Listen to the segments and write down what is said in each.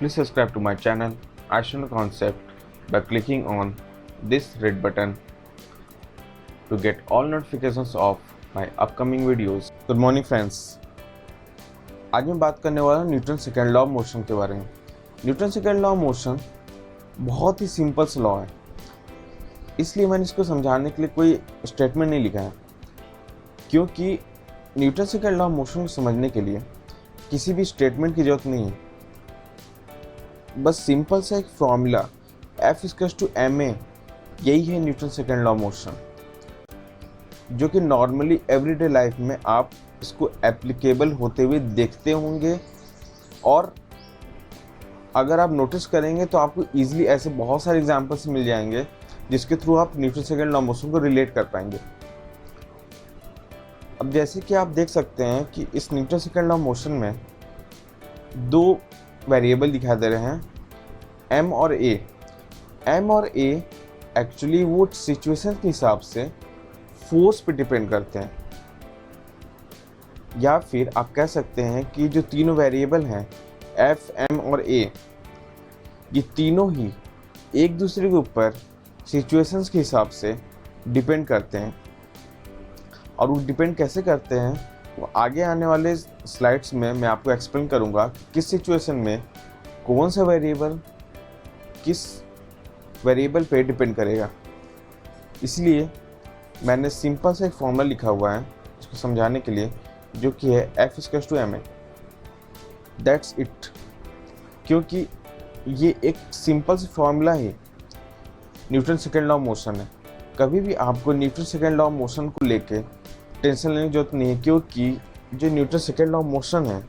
Please subscribe to my channel Ashton Concept by clicking on this red button to get all notifications of my upcoming videos. Good morning friends. आज मैं बात करने वाला हूँ Newton second law of motion के बारे में। Newton second law of motion बहुत ही सिंपल सा लॉ है, इसलिए मैंने इसको समझाने के लिए कोई स्टेटमेंट नहीं लिखा है, क्योंकि Newton second law of motion को समझने के लिए किसी भी स्टेटमेंट की जरूरत नहीं है। बस सिंपल सा एक फॉर्मूला F=ma, यही है Newton second law of motion, जो कि नॉर्मली एवरीडे लाइफ में आप इसको एप्लीकेबल होते हुए देखते होंगे, और अगर आप नोटिस करेंगे तो आपको ईजिली ऐसे बहुत सारे एग्जांपल्स मिल जाएंगे जिसके थ्रू आप Newton second law of motion को रिलेट कर पाएंगे। अब जैसे कि आप देख सकते हैं कि इस Newton second law of motion में दो वेरिएबल दिखाई दे रहे हैं, m और a। m और a एक्चुअली वो सिचुएशन के हिसाब से फोर्स पे डिपेंड करते हैं, या फिर आप कह सकते हैं कि जो तीनों वेरिएबल हैं f, m और a, ये तीनों ही एक दूसरे के ऊपर सिचुएशंस के हिसाब से डिपेंड करते हैं। और वो डिपेंड कैसे करते हैं वो आगे आने वाले स्लाइड्स में मैं आपको एक्सप्लेन करूंगा, किस सिचुएशन में कौन सा वेरिएबल किस वेरिएबल पे डिपेंड करेगा। इसलिए मैंने सिंपल सा एक फॉर्मूला लिखा हुआ है इसको समझाने के लिए, जो कि है F=ma। That's it. क्योंकि ये एक सिंपल सा formula he Newton second law of motion है। कभी भी आपको Newton second law of motion को लेके टेंशन लेने की जरूरत नहीं है, क्योंकि जो Newton second law of motion है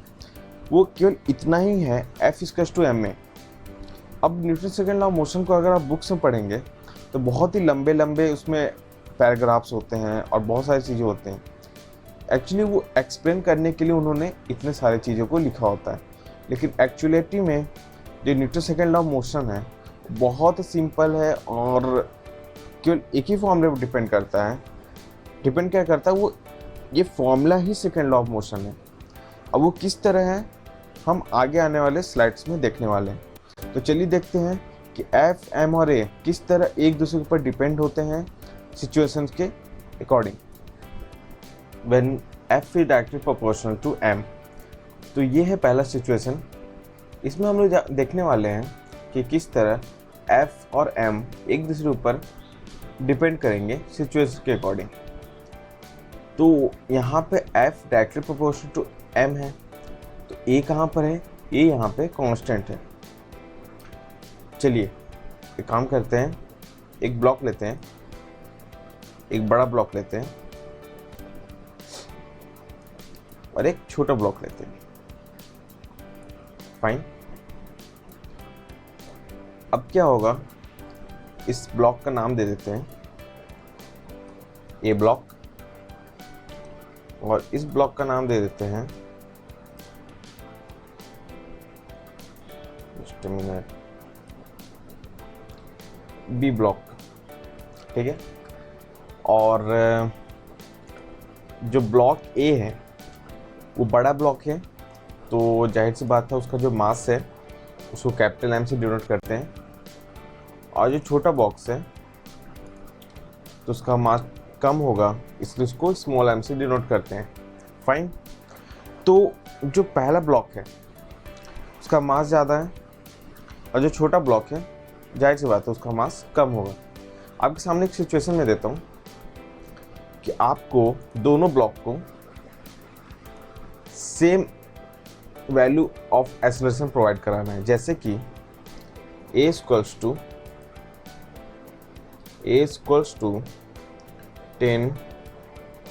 वो केवल इतना ही है, F=ma। अब Newton second law of motion को अगर आप बुक्स में पढ़ेंगे तो बहुत ही लंबे लंबे उसमें पैराग्राफ्स होते हैं और बहुत सारी चीज़ें होते हैं। एक्चुअली वो एक्सप्लेन करने के लिए उन्होंने इतने सारी चीज़ों को लिखा होता है, लेकिन एक्चुअलिटी में जो Newton second law of motion है बहुत सिंपल है और केवल एक ही फॉर्मूले पर डिपेंड करता है। डिपेंड क्या करता है वो, ये formula he second law of motion है। अब वो किस तरह है हम आगे आने वाले स्लाइड्स में देखने वाले हैं। तो चलिए देखते हैं कि F, M और A किस तरह एक दूसरे के ऊपर डिपेंड होते हैं सिचुएशंस के according. When F is directly proportional to M, तो ये है पहला सिचुएशन। इसमें हम लोग देखने वाले हैं कि किस तरह F और M एक दूसरे के ऊपर डिपेंड करेंगे सिचुएशन के अकॉर्डिंग। तो यहाँ पे F directly proportional to M है, तो A कहाँ पर है? A यहाँ पे कांस्टेंट है। चलिए एक काम करते हैं, एक ब्लॉक लेते हैं, एक बड़ा ब्लॉक लेते हैं और एक छोटा ब्लॉक लेते हैं। फाइन। अब क्या होगा, इस ब्लॉक का नाम दे देते हैं ए ब्लॉक, और इस ब्लॉक का नाम दे देते हैं बी ब्लॉक। ठीक है। और जो ब्लॉक ए है वो बड़ा ब्लॉक है, तो जाहिर सी बात है उसका जो मास है उसको कैपिटल M से डिनोट करते हैं, और जो छोटा बॉक्स है तो उसका मास कम होगा, इसलिए उसको स्मॉल m से डिनोट करते हैं। फाइन। तो जो पहला ब्लॉक है उसका मास ज़्यादा है, और जो छोटा ब्लॉक है जाहिर सी बात है उसका मास कम होगा। आपके सामने एक सिचुएशन में देता हूँ कि आपको दोनों ब्लॉक को same value of acceleration provide कराना है, जैसे कि a = 10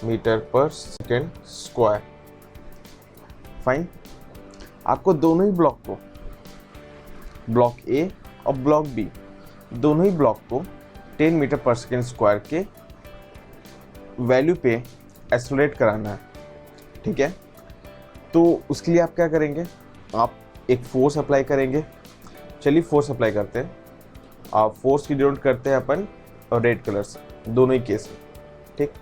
मीटर पर सेकेंड स्क्वायर। फाइन। आपको दोनों ही ब्लॉक को, ब्लॉक A और ब्लॉक B, दोनों ही ब्लॉक को 10 मीटर पर सेकेंड स्क्वायर के वैल्यू पे एक्सेलरेट कराना है। ठीक है। तो उसके लिए आप क्या करेंगे, आप एक फोर्स अप्लाई करेंगे। चलिए फोर्स अप्लाई करते हैं। आप फोर्स की डिनोट करते हैं अपन रेड कलर से, दोनों ही केस में। ठीक।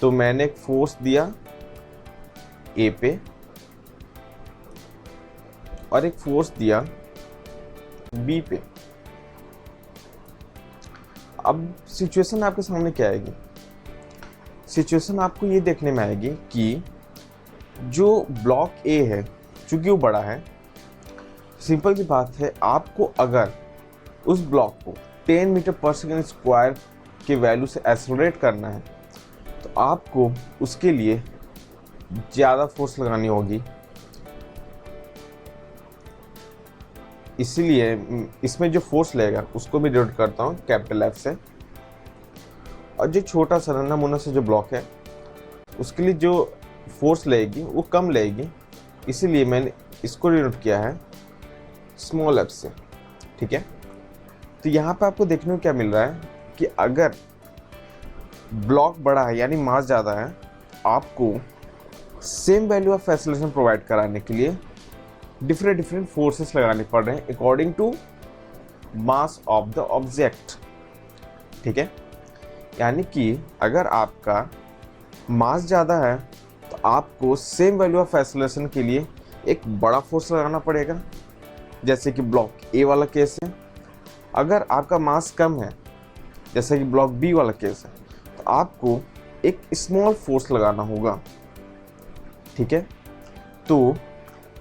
तो मैंने एक फोर्स दिया ए पे और एक फोर्स दिया बी पे। अब सिचुएशन आपके सामने क्या आएगी? सिचुएशन आपको ये देखने में आएगी कि जो ब्लॉक ए है, चूंकि वो बड़ा है, सिंपल सी बात है, आपको अगर उस ब्लॉक को 10 मीटर पर सेकेंड स्क्वायर के वैल्यू से एक्सेलरेट करना है तो आपको उसके लिए ज़्यादा फोर्स लगानी होगी। इसीलिए इसमें जो फोर्स लगेगा उसको भी डिनोट करता हूँ कैपिटल एफ से, और जो छोटा सा नमूना से जो ब्लॉक है उसके लिए जो फोर्स लगेगी वो कम लगेगी, इसीलिए मैंने इसको डिनोट किया है स्मॉल एफ से। ठीक है, तो यहाँ पे आपको देखने को क्या मिल रहा है कि अगर ब्लॉक बड़ा है यानी मास ज़्यादा है, आपको same value of acceleration provide कराने के लिए डिफरेंट फोर्सेस लगाने पड़ रहे हैं according to mass of the object. ठीक है, यानी कि अगर आपका मास ज़्यादा है तो आपको सेम वैल्यू ऑफ एक्सेलरेशन के लिए एक बड़ा फोर्स लगाना पड़ेगा, जैसे कि ब्लॉक ए वाला केस है। अगर आपका मास कम है, जैसे कि ब्लॉक बी वाला केस है, तो आपको एक स्मॉल फोर्स लगाना होगा। ठीक है, तो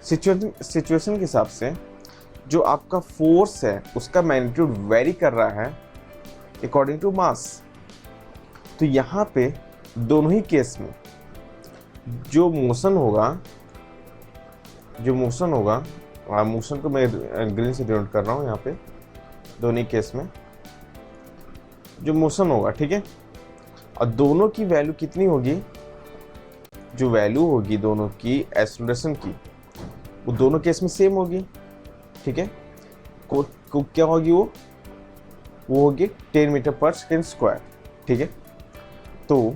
सिचुएशन के हिसाब से जो आपका फोर्स है उसका मैग्नीट्यूड वेरी कर रहा है अकॉर्डिंग टू मास। तो यहाँ पे दोनों ही केस में जो मोशन होगा, मोशन को मैं ग्रीन से डिनोट कर रहा हूँ यहाँ पे, दोनों ही केस में जो मोशन होगा, ठीक है, और दोनों की वैल्यू कितनी होगी? जो वैल्यू होगी दोनों की एक्सेलरेशन की, वो दोनों केस में सेम होगी। ठीक है, को क्या होगी? वो होगी 10 मीटर पर सेकेंड स्क्वायर। ठीक है, तो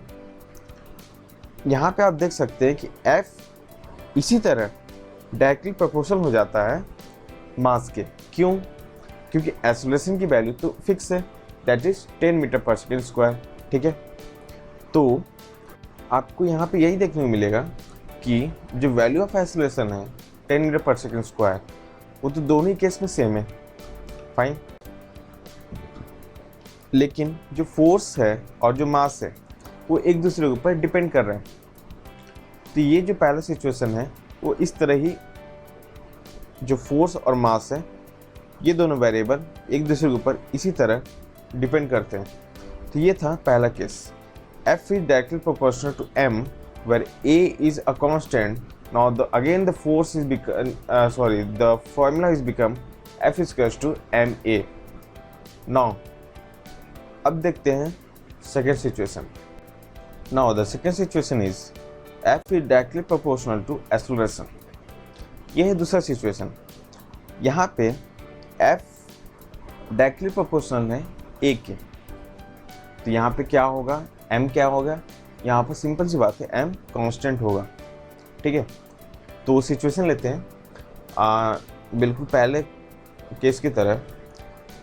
यहाँ पे आप देख सकते हैं कि F इसी तरह डायरेक्टली प्रोपोर्शनल हो जाता है मास के। क्यों? क्योंकि एक्सेलरेशन की वैल्यू तो फिक्स है, दैट इज 10 मीटर पर सेकेंड स्क्वायर। ठीक है, तो आपको यहाँ पे यही देखने को मिलेगा कि जो वैल्यू ऑफ एक्सेलरेशन है 10 मीटर पर सेकेंड स्क्वायर, वो तो दोनों ही केस में सेम है, फाइन। लेकिन जो फोर्स है और जो मास है वो एक दूसरे के ऊपर डिपेंड कर रहे हैं। तो ये जो पहला सिचुएशन है वो इस तरह ही, जो फोर्स और मास है ये दोनों वेरिएबल एक दूसरे के ऊपर इसी तरह डिपेंड करते हैं। तो ये था पहला case, F is directly proportional to M where A is a constant. Now the force is the formula is become F is equals to MA. Now अब देखते हैं second situation. Now the second situation is F is directly proportional to acceleration. यह है दूसरा situation. यहाँ पे F directly proportional है A के, तो यहाँ पे क्या होगा? M क्या होगा? यहाँ पर सिंपल सी बात है, M कांस्टेंट होगा। ठीक है, तो सिचुएशन लेते हैं बिल्कुल पहले केस की तरह।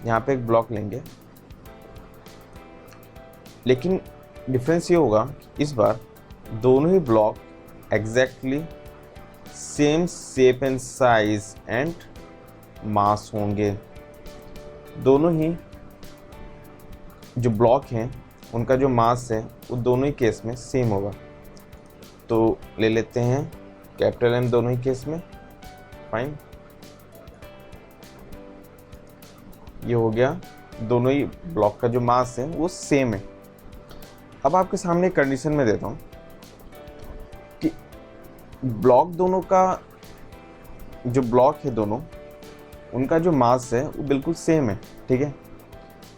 यहाँ पे एक ब्लॉक लेंगे, लेकिन डिफरेंस ये होगा कि इस बार दोनों ही block exactly same shape and size and mass होंगे। दोनों ही जो ब्लॉक हैं उनका जो मास है वो दोनों ही केस में सेम होगा। तो ले लेते हैं कैपिटल M दोनों ही केस में, फाइन। ये हो गया, दोनों ही ब्लॉक का जो मास है वो सेम है। अब आपके सामने एक कंडीशन में देता हूँ कि ब्लॉक दोनों का, जो ब्लॉक है दोनों, उनका जो मास है वो बिल्कुल सेम है। ठीक है,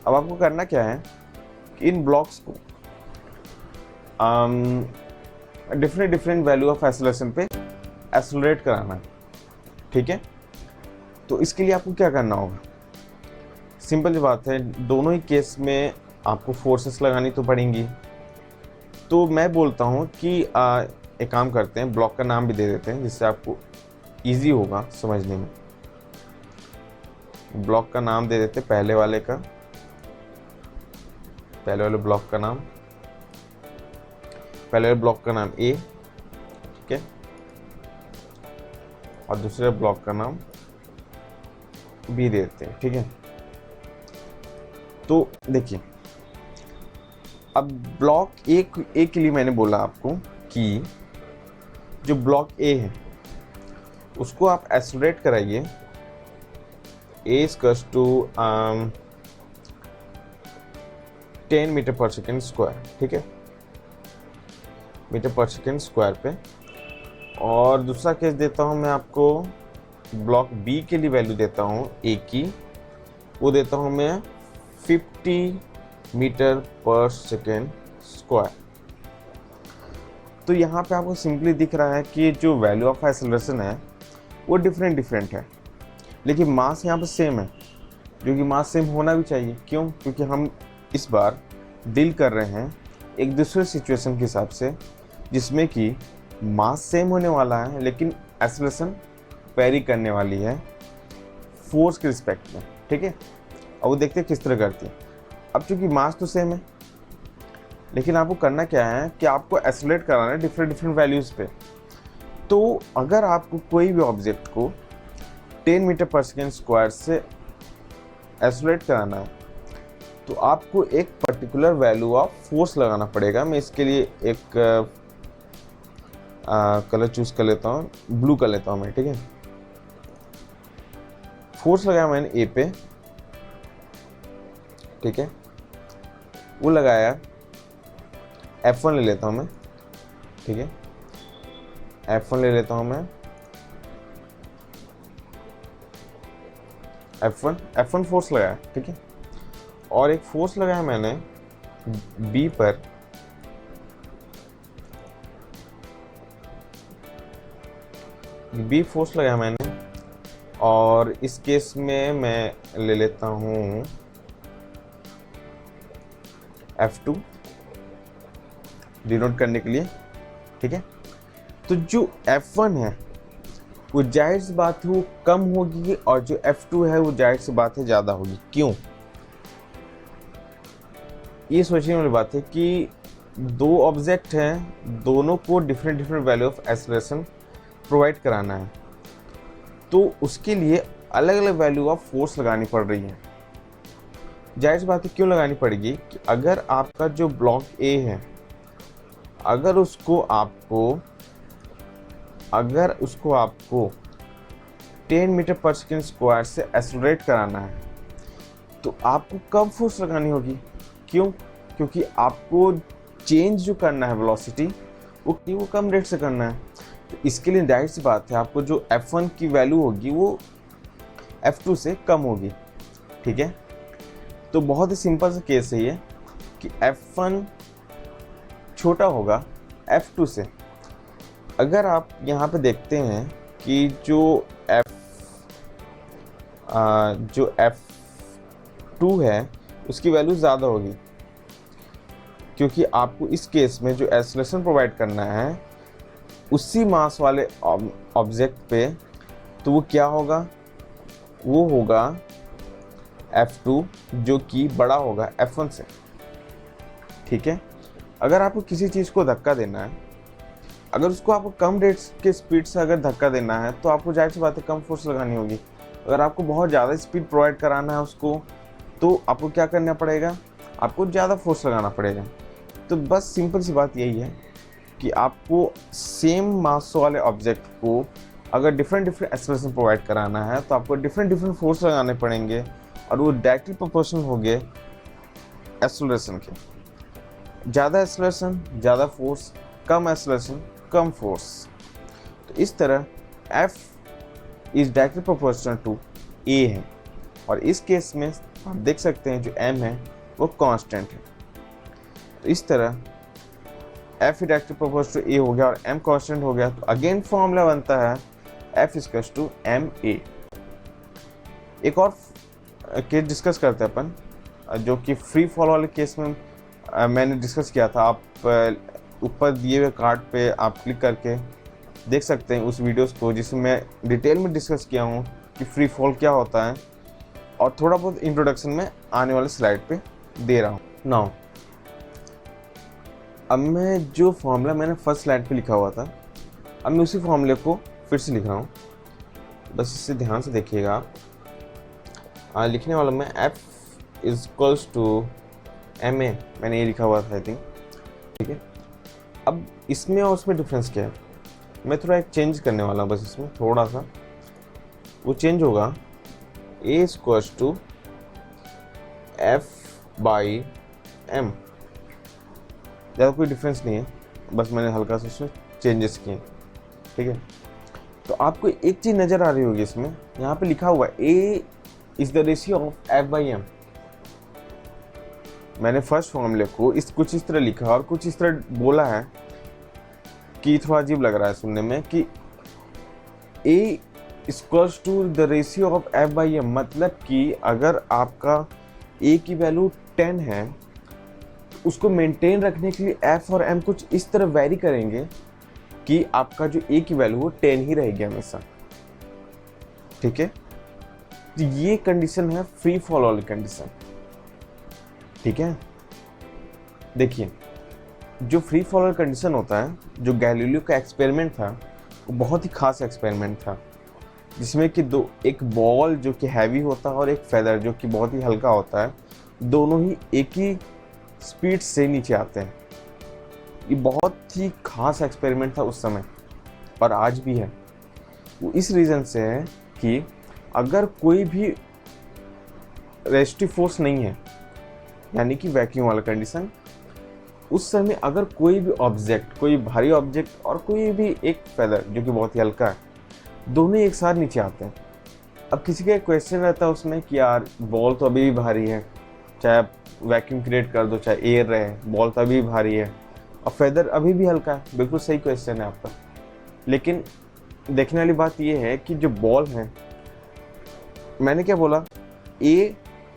अब आपको करना क्या है कि इन ब्लॉक्स को डिफरेंट वैल्यू ऑफ एक्सेलरेशन पे एक्सेलरेट कराना है। ठीक है, तो इसके लिए आपको क्या करना होगा? सिंपल सी बात है, दोनों ही केस में आपको फोर्सेस लगानी तो पड़ेंगी। तो मैं बोलता हूँ कि एक काम करते हैं, ब्लॉक का नाम भी दे देते हैं जिससे आपको इजी होगा समझने में। ब्लॉक का नाम दे देते पहले वाले ब्लॉक का नाम, पहले वाले ब्लॉक का नाम A, ठीक है, और दूसरे ब्लॉक का नाम भी देते हैं, ठीक है। तो देखिए, अब ब्लॉक ए के लिए मैंने बोला आपको कि जो ब्लॉक ए है उसको आप एक्सेलरेट कराइए, ए इक्वल्स टू 10 मीटर पर सेकेंड स्क्वायर, ठीक है, मीटर पर सेकेंड स्क्वायर पे। और दूसरा केस देता हूँ मैं आपको, ब्लॉक बी के लिए वैल्यू देता हूँ ए की, वो देता हूँ मैं 50 मीटर पर सेकेंड स्क्वायर। तो यहाँ पे आपको सिंपली दिख रहा है कि जो वैल्यू ऑफ एक्सेलरेशन है वो डिफरेंट है, लेकिन मास यहाँ पे सेम है, जो कि मास सेम होना भी चाहिए। क्यों? क्योंकि हम इस बार डील कर रहे हैं एक दूसरे सिचुएशन के हिसाब से, जिसमें कि मास सेम होने वाला है लेकिन एक्सेलरेशन वेरी करने वाली है फोर्स के रिस्पेक्ट में, ठीक है। अब वो देखते हैं किस तरह करती है। अब चूंकि मास तो सेम है, लेकिन आपको करना क्या है कि आपको एक्सेलरेट कराना है डिफरेंट वैल्यूज़ पे। तो अगर आपको कोई भी ऑब्जेक्ट को 10 मीटर पर सेकेंड स्क्वायर से एक्सेलरेट कराना है तो आपको एक पर्टिकुलर वैल्यू ऑफ फोर्स लगाना पड़ेगा। मैं इसके लिए एक कलर चूज कर लेता हूँ, ब्लू कर लेता हूँ मैं, ठीक है। फोर्स लगाया मैंने ए पे, ठीक है, वो लगाया, F1 ले लेता हूँ मैं, ठीक है, F1 ले लेता हूँ मैं, F1 फोर्स लगाया, ठीक है। और एक फोर्स लगाया मैंने B पर, B फोर्स लगाया मैंने, और इस केस में मैं ले लेता हूँ F2 डिनोट करने के लिए, ठीक है। तो जो F1 है वो जाहिर सी बात है वो कम होगी, और जो F2 है वो जाहिर सी बात है ज़्यादा होगी। क्यों? ये सोचने वाली बात है कि दो ऑब्जेक्ट हैं, दोनों को different value of acceleration provide कराना है, तो उसके लिए अलग अलग वैल्यू ऑफ फोर्स लगानी पड़ रही है। जाहिर सी बात है क्यों लगानी पड़ेगी कि अगर आपका जो ब्लॉक ए है, अगर उसको आपको 10 मीटर पर सेकेंड स्क्वायर से एक्सेलरेट कराना है तो आपको कम फोर्स लगानी होगी। क्यों? क्योंकि आपको चेंज जो करना है वेलोसिटी वो कम रेट से करना है। तो इसके लिए जाहिर सी बात है आपको जो F1 की वैल्यू होगी वो F2 से कम होगी, ठीक है। तो बहुत ही सिंपल सा केस है ये कि F1 छोटा होगा F2 से। अगर आप यहाँ पे देखते हैं कि जो F2 है उसकी वैल्यू ज़्यादा होगी, क्योंकि आपको इस केस में जो एक्सेलरेशन प्रोवाइड करना है उसी मास वाले ऑब्जेक्ट पे, तो वो क्या होगा, वो होगा F2 जो कि बड़ा होगा F1 से, ठीक है। अगर आपको किसी चीज़ को धक्का देना है, अगर उसको आपको कम रेट के स्पीड से अगर धक्का देना है तो आपको जाहिर सी बात है कम फोर्स लगानी होगी। अगर आपको बहुत ज़्यादा स्पीड प्रोवाइड कराना है उसको, तो आपको क्या करना पड़ेगा, आपको ज़्यादा फोर्स लगाना पड़ेगा। तो बस सिंपल सी बात यही है कि आपको सेम मास वाले ऑब्जेक्ट को अगर डिफरेंट एक्सेलरेशन प्रोवाइड कराना है तो आपको डिफरेंट फोर्स लगाने पड़ेंगे, और वो डायरेक्टली प्रोपोर्शनल होंगे एक्सेलरेशन के। ज़्यादा एक्सेलरेशन ज़्यादा फोर्स, कम एक्सेलरेशन कम फोर्स। तो इस तरह F is directly proportional to A है, और इस केस में आप देख सकते हैं जो M है वो कांस्टेंट है। तो इस तरह F directly proportional to A हो गया और M कांस्टेंट हो गया। तो अगेन फॉर्मूला बनता है F इक्वल्स टू MA। एक और केस डिस्कस करते हैं अपन, जो कि फ्री फॉल वाले केस में मैंने डिस्कस किया था। आप ऊपर दिए हुए कार्ड पे आप क्लिक करके देख सकते हैं उस वीडियोस को, जिसमें मैं डिटेल में डिस्कस किया हूँ कि फ्री फॉल क्या होता है, और थोड़ा बहुत इंट्रोडक्शन में आने वाले स्लाइड पे दे रहा हूँ। नाउ अब मैं जो फॉर्मूला मैंने फर्स्ट स्लाइड पे लिखा हुआ था, अब मैं उसी फॉर्मूले को फिर से लिख रहा हूँ, बस इससे ध्यान से देखिएगा आप। लिखने वाला मैं F is equals to M A, मैंने ये लिखा हुआ था आई थिंक, ठीक है। अब इसमें और उसमें डिफरेंस क्या है, मैं थोड़ा एक चेंज करने वाला हूँ बस इसमें थोड़ा सा, वो चेंज होगा A equals to F by M, ज़्यादा कोई डिफरेंस नहीं है, बस मैंने हल्का सा उसमें चेंजेस किए, ठीक है। तो आपको एक चीज़ नज़र आ रही होगी इसमें, यहाँ पे लिखा हुआ है A is the ratio of F by M. मैंने फर्स्ट फॉर्मूले को कुछ इस तरह लिखा और कुछ इस तरह बोला है कि थोड़ा अजीब लग रहा है सुनने में कि A equals to the ratio of F by M, मतलब कि अगर आपका ए की वैल्यू 10 है, उसको मेंटेन रखने के लिए एफ और एम कुछ इस तरह वेरी करेंगे कि आपका जो ए की वैल्यू वो 10 ही रहेगी हमेशा, ठीक है। तो ये कंडीशन है फ्री फॉल वाली कंडीशन, ठीक है। देखिए जो फ्री फॉल वाली कंडीशन होता है, जो गैलीलियो का एक्सपेरिमेंट था वो बहुत ही खास एक्सपेरिमेंट था, जिसमें कि एक बॉल जो कि हैवी होता है और एक फेदर जो कि बहुत ही हल्का होता है, दोनों ही एक ही स्पीड से नीचे आते हैं। ये बहुत ही खास एक्सपेरिमेंट था उस समय और आज भी है। वो इस रीज़न से है कि अगर कोई भी रेस्टिव फोर्स नहीं है, यानी कि वैक्यूम वाला कंडीशन, उस समय अगर कोई भी ऑब्जेक्ट, कोई भारी ऑब्जेक्ट और कोई भी एक फेदर जो कि बहुत ही हल्का है, दोनों एक साथ नीचे आते हैं। अब किसी का एक क्वेश्चन रहता है उसमें कि यार बॉल तो अभी भी भारी है, चाहे आप वैक्यूम क्रिएट कर दो चाहे एयर रहे, बॉल तो अभी भी भारी है और फेदर अभी भी हल्का है। बिल्कुल सही क्वेश्चन है आपका, लेकिन देखने वाली बात यह है कि जो बॉल है, मैंने क्या बोला, ए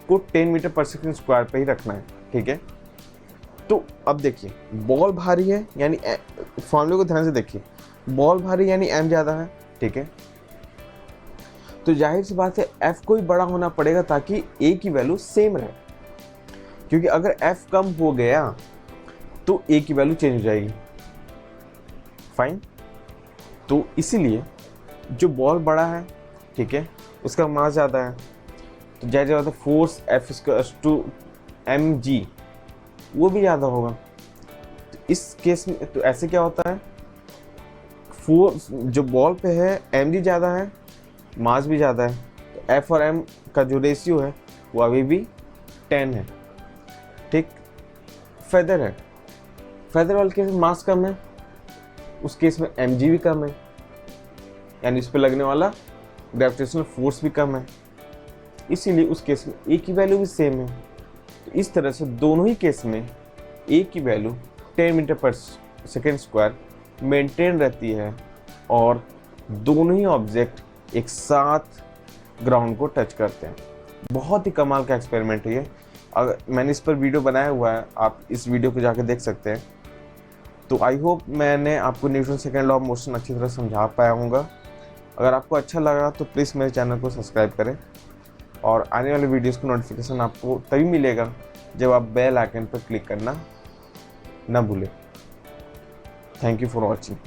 को 10 मीटर पर सेकंड स्क्वायर पे ही रखना है, ठीक है। तो अब देखिए बॉल भारी है, यानी फॉर्मूले को ध्यान से देखिए, बॉल भारी यानी एम ज़्यादा है, ठीक है। तो जाहिर सी बात है एफ को ही बड़ा होना पड़ेगा ताकि ए की वैल्यू सेम रहे, क्योंकि अगर एफ कम हो गया तो ए की वैल्यू चेंज हो जाएगी, फाइन। तो इसीलिए जो बॉल बड़ा है, ठीक है, उसका मास ज़्यादा है, तो जाहिर बात है force F equals to M G वो भी ज़्यादा होगा। तो इस केस में तो ऐसे क्या होता है, फोर्स जो बॉल पे है एम जी ज़्यादा है, मास भी ज़्यादा है, तो एफ और एम का जो रेशियो है वो अभी भी 10 है, ठीक। फेदर है, फेदर वाले केस में मास कम है, उस केस में एम जी भी कम है, यानी इस पर लगने वाला ग्रेविटेशनल फोर्स भी कम है, इसीलिए उस केस में ए की वैल्यू भी सेम है। तो इस तरह से दोनों ही केस में ए की वैल्यू 10 मीटर पर सेकेंड स्क्वायर मेंटेन रहती है और दोनों ही ऑब्जेक्ट एक साथ ग्राउंड को टच करते हैं। बहुत ही कमाल का एक्सपेरिमेंट है ये। अगर मैंने इस पर वीडियो बनाया हुआ है, आप इस वीडियो को जाकर देख सकते हैं। तो आई होप मैंने आपको Newton second law of motion अच्छी तरह समझा पाया हूँगा। अगर आपको अच्छा लगा तो प्लीज़ मेरे चैनल को सब्सक्राइब करें और आने वाले वीडियोस का नोटिफिकेशन आपको तभी मिलेगा जब आप बेल आइकन पर क्लिक करना ना भूलें। Thank you for watching.